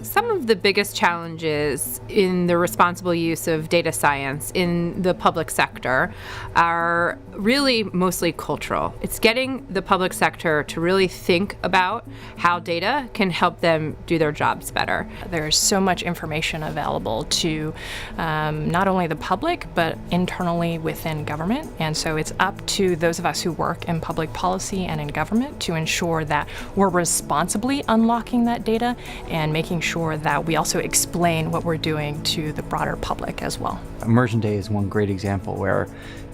Some of the biggest challenges in the responsible use of data science in the public sector are really mostly cultural. It's getting the public sector to really think about how data can help them do their jobs better. There's so much information available to not only the public, but internally within government. And so it's up to those of us who work in public policy and in government to ensure that we're responsibly unlocking that data and making sure that we also explain what we're doing to the broader public as well. Immersion Day is one great example where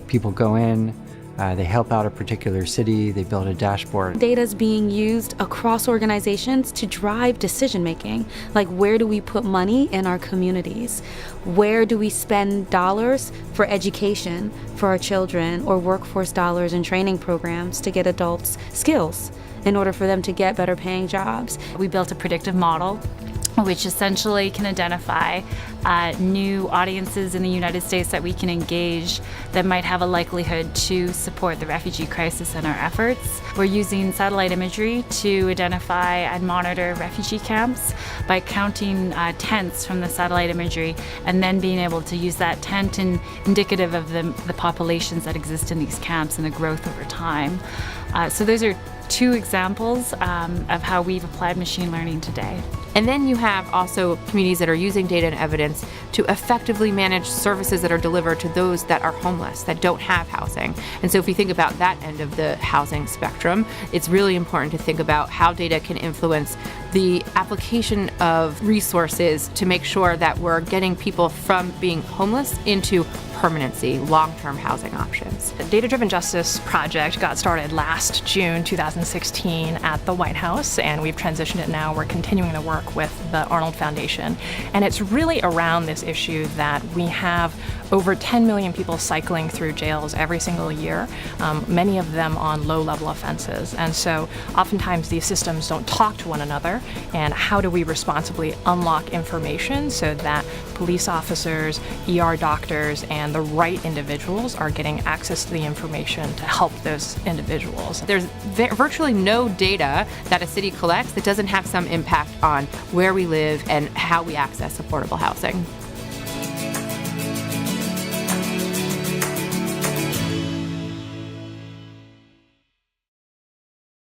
people go in, they help out a particular city, they build a dashboard. Data is being used across organizations to drive decision making. Like, where do we put money in our communities? Where do we spend dollars for education for our children, or workforce dollars in training programs to get adults skills in order for them to get better paying jobs? We built a predictive model which essentially can identify new audiences in the United States that we can engage that might have a likelihood to support the refugee crisis in our efforts. We're using satellite imagery to identify and monitor refugee camps by counting tents from the satellite imagery and then being able to use that tent indicative of the populations that exist in these camps and the growth over time. So those are two examples of how we've applied machine learning today. And then you have also communities that are using data and evidence to effectively manage services that are delivered to those that are homeless, that don't have housing. And so if you think about that end of the housing spectrum, it's really important to think about how data can influence the application of resources to make sure that we're getting people from being homeless into permanency, long-term housing options. The Data-Driven Justice Project got started last June 2016 at the White House, and we've transitioned it now. We're continuing to work with the Arnold Foundation. And it's really around this issue that we have over 10 million people cycling through jails every single year, many of them on low-level offenses. And so oftentimes these systems don't talk to one another, and how do we responsibly unlock information so that police officers, ER doctors, and the right individuals are getting access to the information to help those individuals. There's virtually no data that a city collects that doesn't have some impact on where we live and how we access affordable housing.